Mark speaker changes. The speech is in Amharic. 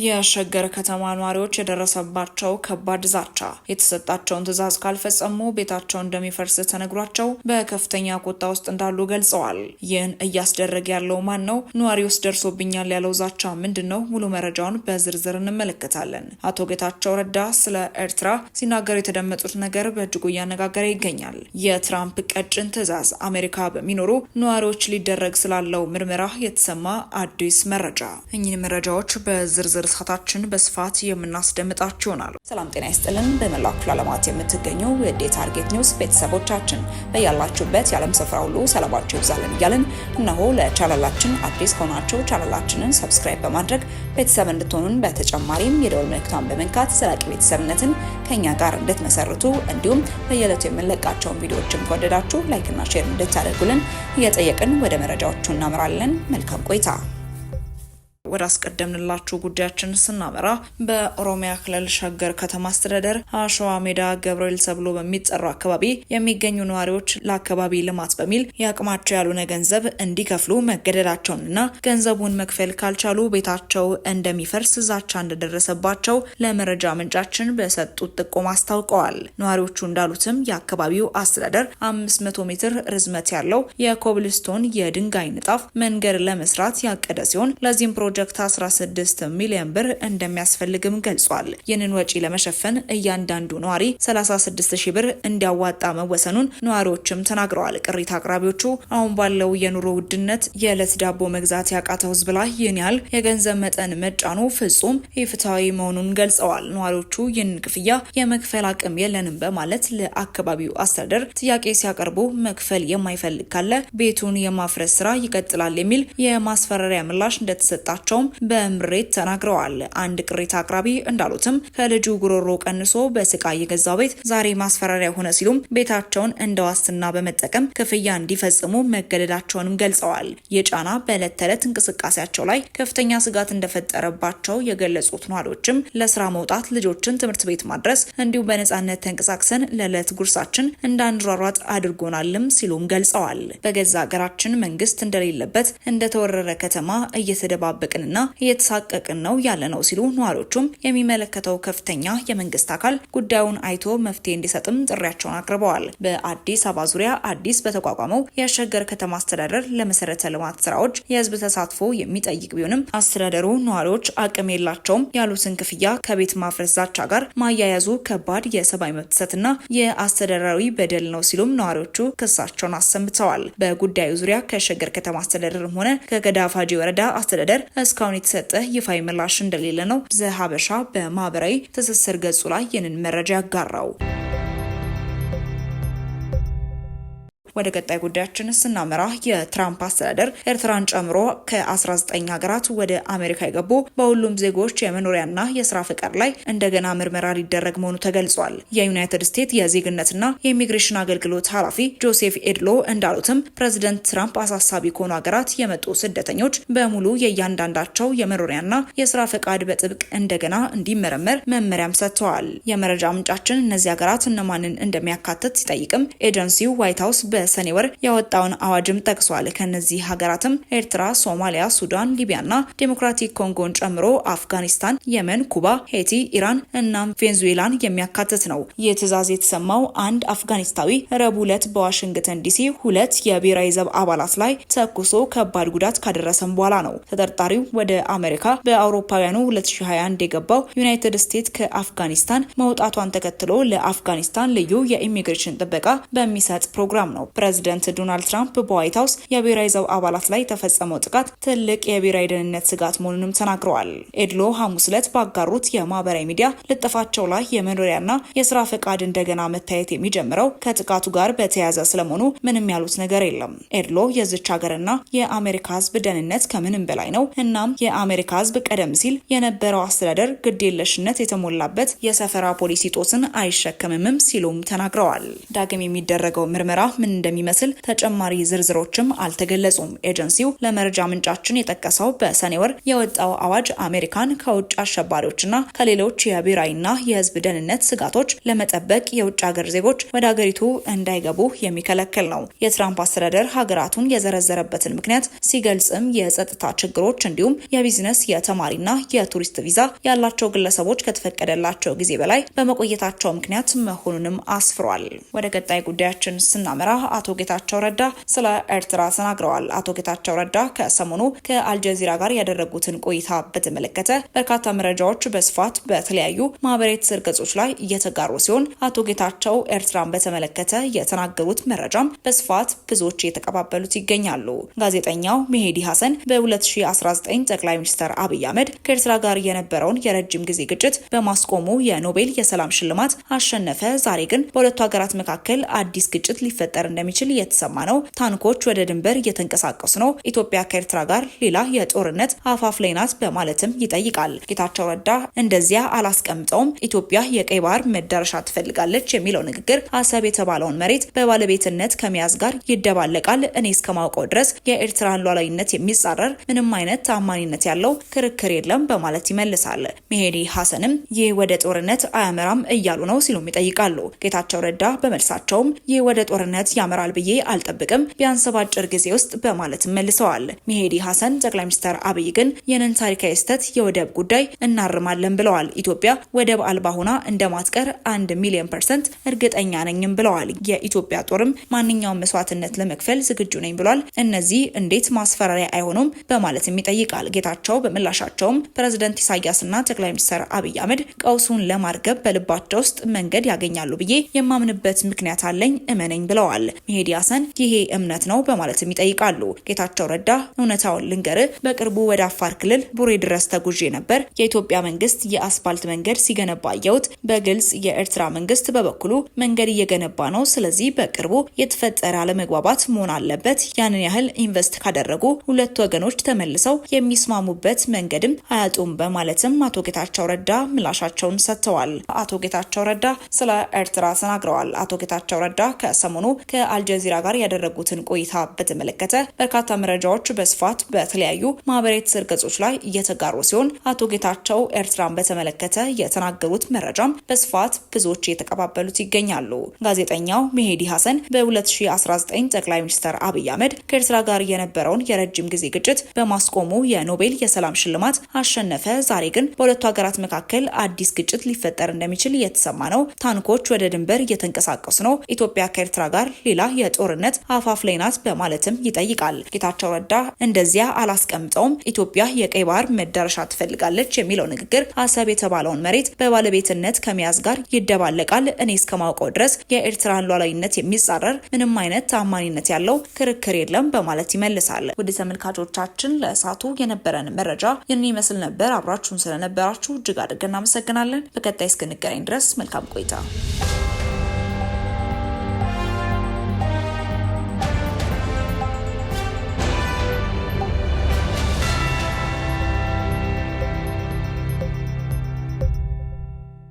Speaker 1: የሸገር ከተማ ነዋሪዎች የደረሰባቸው ከባድ ዛቻ የተሰጣቸውን ትዕዛዝ ካልፈጸሙ ቤታቸው እንደሚፈርስ ተነግሯቸው በከፍተኛ ቁጣ ውስጥ እንዳሉ ገልጸዋል። ይህን እያስደረገ ያለው ማን ነው? ነዋሪውስ ደርሶብኛል ያለው ዛቻ ምንድነው? ሙሉ መረጃውን በዝርዝር እንመለከታለን። አቶ ጌታቸው ረዳ ስለ ኤርትራ ሲናገሩ የተደመጡት ነገር በእጅጉ እያነጋገረ ይገኛል። የትራምፕ ቀጭን ትዕዛዝ አሜሪካ በሚኖሩ ነዋሪዎች ሊደረግ ስላለው ምርመራ የተሰማ አዲስ መረጃ። እኚህን መረጃዎች በዝርዝር ሰዓታችን በስፋት የምናስደምጣችሁ ይሆናል። ሰላም ጤና ይስጥልን። በመላው ክፍለ ዓለማት የምትገኙ የዴ ታርጌት ኒውስ ቤተሰቦቻችን በያላችሁበት የዓለም ስፍራ ሁሉ ሰላማችሁ ይብዛልን እያልን እነሆ ለቻናላችን አዲስ ከሆናችሁ ቻናላችንን ሰብስክራይብ በማድረግ ቤተሰብ እንድትሆኑን በተጨማሪም የደወል ምልክቷን በመንካት ዘላቂ ቤተሰብነትን ከኛ ጋር እንድትመሰርቱ እንዲሁም በየዕለቱ የምንለቃቸውን ቪዲዮዎችን ከወደዳችሁ ላይክና ሼር እንድታደርጉልን እየጠየቅን ወደ መረጃዎቹ እናመራለን። መልካም ቆይታ። ወደ አስቀደምንላችሁ ጉዳያችን ስናመራ በኦሮሚያ ክልል ሸገር ከተማ አስተዳደር አሸዋ ሜዳ ገብርኤል ተብሎ በሚጠራው አካባቢ የሚገኙ ነዋሪዎች ለአካባቢ ልማት በሚል የአቅማቸው ያልሆነ ገንዘብ እንዲከፍሉ መገደዳቸውንና ገንዘቡን መክፈል ካልቻሉ ቤታቸው እንደሚፈርስ ዛቻ እንደደረሰባቸው ለመረጃ ምንጫችን በሰጡት ጥቆማ አስታውቀዋል። ነዋሪዎቹ እንዳሉትም የአካባቢው አስተዳደር 500 ሜትር ርዝመት ያለው የኮብልስቶን የድንጋይ ንጣፍ መንገድ ለመስራት ያቀደ ሲሆን ለዚህም ፕሮጀክት 16 ሚሊዮን ብር እንደሚያስፈልግም ገልጿል። ይህንን ወጪ ለመሸፈን እያንዳንዱ ነዋሪ 36,000 ብር እንዲያዋጣ መወሰኑን ነዋሪዎችም ተናግረዋል። ቅሪታ አቅራቢዎቹ አሁን ባለው የኑሮ ውድነት የዕለት ዳቦ መግዛት ያቃተው ሕዝብ ላይ ይህን ያህል የገንዘብ መጠን መጫኑ ፍጹም ኢፍትሐዊ መሆኑን ገልጸዋል። ነዋሪዎቹ ይህን ክፍያ የመክፈል አቅም የለንም በማለት ለአካባቢው አስተዳደር ጥያቄ ሲያቀርቡ መክፈል የማይፈልግ ካለ ቤቱን የማፍረስ ስራ ይቀጥላል የሚል የማስፈራሪያ ምላሽ እንደተሰጣቸው በምሬት ተናግረዋል። አንድ ቅሬታ አቅራቢ እንዳሉትም ከልጁ ጉሮሮ ቀንሶ በስቃይ የገዛው ቤት ዛሬ ማስፈራሪያ ሆነ ሲሉም ቤታቸውን እንደ ዋስትና በመጠቀም ክፍያ እንዲፈጽሙ መገደዳቸውንም ገልጸዋል። የጫና በዕለት ተዕለት እንቅስቃሴያቸው ላይ ከፍተኛ ስጋት እንደፈጠረባቸው የገለጹት ነዋሪዎችም ለስራ መውጣት፣ ልጆችን ትምህርት ቤት ማድረስ እንዲሁም በነጻነት ተንቀሳቅሰን ለዕለት ጉርሳችን እንዳንሯሯጥ አድርጎናልም ሲሉም ገልጸዋል። በገዛ ሀገራችን መንግስት እንደሌለበት እንደተወረረ ከተማ እየተደባበቀ ና እየተሳቀቅን ነው ያለ ነው ሲሉ ነዋሪዎቹም የሚመለከተው ከፍተኛ የመንግስት አካል ጉዳዩን አይቶ መፍትሄ እንዲሰጥም ጥሪያቸውን አቅርበዋል። በአዲስ አበባ ዙሪያ አዲስ በተቋቋመው የሸገር ከተማ አስተዳደር ለመሰረተ ልማት ስራዎች የህዝብ ተሳትፎ የሚጠይቅ ቢሆንም አስተዳደሩ ነዋሪዎች አቅም የላቸውም ያሉትን ክፍያ ከቤት ማፍረስ ዛቻ ጋር ማያያዙ ከባድ የሰብአዊ መብት ጥሰትና የአስተዳደራዊ በደል ነው ሲሉም ነዋሪዎቹ ክሳቸውን አሰምተዋል። በጉዳዩ ዙሪያ ከሸገር ከተማ አስተዳደርም ሆነ ከገዳፋጂ ወረዳ አስተዳደር እስካሁን የተሰጠ ይፋዊ ምላሽ እንደሌለ ነው ዘሀበሻ በማህበራዊ ትስስር ገጹ ላይ ይህንን መረጃ ያጋራው። ወደ ቀጣይ ጉዳያችን ስናመራ የትራምፕ አስተዳደር ኤርትራን ጨምሮ ከ19 ሀገራት ወደ አሜሪካ የገቡ በሁሉም ዜጎች የመኖሪያና የስራ ፍቃድ ላይ እንደገና ምርመራ ሊደረግ መሆኑ ተገልጿል። የዩናይትድ ስቴትስ የዜግነትና የኢሚግሬሽን አገልግሎት ኃላፊ ጆሴፍ ኤድሎ እንዳሉትም ፕሬዚደንት ትራምፕ አሳሳቢ ከሆኑ ሀገራት የመጡ ስደተኞች በሙሉ የእያንዳንዳቸው የመኖሪያና የስራ ፍቃድ በጥብቅ እንደገና እንዲመረመር መመሪያም ሰጥተዋል። የመረጃ ምንጫችን እነዚህ ሀገራት እነማንን እንደሚያካትት ሲጠይቅም ኤጀንሲው ዋይት ሀውስ በሰኔ ወር ያወጣውን አዋጅም ጠቅሷል። ከነዚህ ሀገራትም ኤርትራ፣ ሶማሊያ፣ ሱዳን፣ ሊቢያና ዴሞክራቲክ ኮንጎን ጨምሮ አፍጋኒስታን፣ የመን፣ ኩባ፣ ሄቲ፣ ኢራን እና ቬንዙዌላን የሚያካትት ነው። ይህ ትዕዛዝ የተሰማው አንድ አፍጋኒስታዊ ረቡዕ ዕለት በዋሽንግተን ዲሲ 2 የብሔራዊ ዘብ አባላት ላይ ተኩሶ ከባድ ጉዳት ካደረሰም በኋላ ነው። ተጠርጣሪው ወደ አሜሪካ በአውሮፓውያኑ 2021 የገባው ዩናይትድ ስቴትስ ከአፍጋኒስታን መውጣቷን ተከትሎ ለአፍጋኒስታን ልዩ የኢሚግሬሽን ጥበቃ በሚሰጥ ፕሮግራም ነው። ፕሬዚደንት ዶናልድ ትራምፕ በዋይት ሀውስ የብሔራዊ ዘብ አባላት ላይ የተፈጸመው ጥቃት ትልቅ የብሔራዊ ደህንነት ስጋት መሆኑንም ተናግረዋል። ኤድሎ ሐሙስ ዕለት ባጋሩት የማህበራዊ ሚዲያ ልጥፋቸው ላይ የመኖሪያና የስራ ፈቃድ እንደገና መታየት የሚጀምረው ከጥቃቱ ጋር በተያያዘ ስለመሆኑ ምንም ያሉት ነገር የለም። ኤድሎ የዚች ሀገርና የአሜሪካ ህዝብ ደህንነት ከምንም በላይ ነው። እናም የአሜሪካ ህዝብ ቀደም ሲል የነበረው አስተዳደር ግዴለሽነት የተሞላበት የሰፈራ ፖሊሲ ጦስን አይሸከምም ሲሉም ተናግረዋል። ዳግም የሚደረገው ምርመራ ምን እንደሚመስል ተጨማሪ ዝርዝሮችም አልተገለጹም። ኤጀንሲው ለመረጃ ምንጫችን የጠቀሰው በሰኔ ወር የወጣው አዋጅ አሜሪካን ከውጭ አሸባሪዎችና ከሌሎች የብሔራዊና የሕዝብ ደህንነት ስጋቶች ለመጠበቅ የውጭ ሀገር ዜጎች ወደ ሀገሪቱ እንዳይገቡ የሚከለክል ነው። የትራምፕ አስተዳደር ሀገራቱን የዘረዘረበትን ምክንያት ሲገልጽም የጸጥታ ችግሮች እንዲሁም የቢዝነስ የተማሪና የቱሪስት ቪዛ ያላቸው ግለሰቦች ከተፈቀደላቸው ጊዜ በላይ በመቆየታቸው ምክንያት መሆኑንም አስፍሯል። ወደ ቀጣይ ጉዳያችን ስናመራ አቶ ጌታቸው ረዳ ስለ ኤርትራ ተናግረዋል። አቶ ጌታቸው ረዳ ከሰሞኑ ከአልጀዚራ ጋር ያደረጉትን ቆይታ በተመለከተ በርካታ መረጃዎች በስፋት በተለያዩ ማህበራዊ ትስስር ገጾች ላይ እየተጋሩ ሲሆን አቶ ጌታቸው ኤርትራን በተመለከተ የተናገሩት መረጃም በስፋት ብዙዎች እየተቀባበሉት ይገኛሉ። ጋዜጠኛው መሄዲ ሀሰን በ2019 ጠቅላይ ሚኒስትር አብይ አህመድ ከኤርትራ ጋር የነበረውን የረጅም ጊዜ ግጭት በማስቆሙ የኖቤል የሰላም ሽልማት አሸነፈ። ዛሬ ግን በሁለቱ ሀገራት መካከል አዲስ ግጭት ሊፈጠር እንደሚችል እየተሰማ ነው። ታንኮች ወደ ድንበር እየተንቀሳቀሱ ነው። ኢትዮጵያ ከኤርትራ ጋር ሌላ የጦርነት አፋፍ ላይ ናት በማለትም ይጠይቃል። ጌታቸው ረዳ እንደዚያ አላስቀምጠውም፣ ኢትዮጵያ የቀይ ባህር መዳረሻ ትፈልጋለች የሚለው ንግግር አሰብ የተባለውን መሬት በባለቤትነት ከመያዝ ጋር ይደባለቃል። እኔ እስከማውቀው ድረስ የኤርትራን ሉዓላዊነት የሚጻረር ምንም አይነት ታማኒነት ያለው ክርክር የለም በማለት ይመልሳል። መሄዲ ሀሰንም ይህ ወደ ጦርነት አያመራም እያሉ ነው ሲሉም ይጠይቃሉ። ጌታቸው ረዳ በመልሳቸውም ይህ ወደ ጦርነት ያመራል ብዬ አልጠብቅም፣ ቢያንስ በአጭር ጊዜ ውስጥ በማለት መልሰዋል። መሄዲ ሀሰን ጠቅላይ ሚኒስትር አብይ ግን ይህንን ታሪካዊ ስህተት የወደብ ጉዳይ እናርማለን ብለዋል። ኢትዮጵያ ወደብ አልባ ሆና እንደማትቀር 1,000,000% እርግጠኛ ነኝም ብለዋል። የኢትዮጵያ ጦርም ማንኛውም መስዋዕትነት ለመክፈል ዝግጁ ነኝ ብሏል። እነዚህ እንዴት ማስፈራሪያ አይሆኑም በማለትም ይጠይቃል። ጌታቸው በምላሻቸውም ፕሬዝዳንት ኢሳያስና ጠቅላይ ሚኒስትር አብይ አህመድ ቀውሱን ለማርገብ በልባቸው ውስጥ መንገድ ያገኛሉ ብዬ የማምንበት ምክንያት አለኝ፣ እመነኝ ብለዋል። መሄዲ ሀሰን ይሄ እምነት ነው በማለትም ይጠይቃሉ። ጌታቸው ረዳ እውነታውን ልንገር፣ በቅርቡ ወደ አፋር ክልል ቡሬ ድረስ ተጉዤ ነበር። የኢትዮጵያ መንግስት የአስፋልት መንገድ ሲገነባ አየሁት። በግልጽ የኤርትራ መንግስት በበኩሉ መንገድ እየገነባ ነው። ስለዚህ በቅርቡ የተፈጠረ አለመግባባት መሆን አለበት። ያንን ያህል ኢንቨስት ካደረጉ ሁለቱ ወገኖች ተመልሰው የሚስማሙበት መንገድም አያጡም በማለትም አቶ ጌታቸው ረዳ ምላሻቸውን ሰጥተዋል። አቶ ጌታቸው ረዳ ስለ ኤርትራ ተናግረዋል። አቶ ጌታቸው ረዳ ከሰሞኑ ከአልጀዚራ ጋር ያደረጉትን ቆይታ በተመለከተ በርካታ መረጃዎች በስፋት በተለያዩ ማህበራዊ ትስስር ገጾች ላይ እየተጋሩ ሲሆን አቶ ጌታቸው ኤርትራን በተመለከተ የተናገሩት መረጃም በስፋት ብዙዎች እየተቀባበሉት ይገኛሉ። ጋዜጠኛው መሄዲ ሀሰን በ2019 ጠቅላይ ሚኒስትር አብይ አህመድ ከኤርትራ ጋር የነበረውን የረጅም ጊዜ ግጭት በማስቆሙ የኖቤል የሰላም ሽልማት አሸነፈ። ዛሬ ግን በሁለቱ ሀገራት መካከል አዲስ ግጭት ሊፈጠር እንደሚችል እየተሰማ ነው። ታንኮች ወደ ድንበር እየተንቀሳቀሱ ነው። ኢትዮጵያ ከኤርትራ ጋር ሌላ የጦርነት አፋፍ ላይ ናት በማለትም ይጠይቃል። ጌታቸው ረዳ እንደዚያ አላስቀምጠውም፣ ኢትዮጵያ የቀይ ባህር መዳረሻ ትፈልጋለች የሚለው ንግግር አሰብ የተባለውን መሬት በባለቤትነት ከመያዝ ጋር ይደባለቃል። እኔ እስከማውቀው ድረስ የኤርትራን ሉዓላዊነት የሚጻረር ምንም አይነት ታማኒነት ያለው ክርክር የለም በማለት ይመልሳል። ውድ ተመልካቾቻችን ለእሳቱ የነበረን መረጃ ይህን ይመስል ነበር። አብራችሁን ስለነበራችሁ እጅግ አድርገን እናመሰግናለን። በቀጣይ እስክንገናኝ ድረስ መልካም ቆይታ።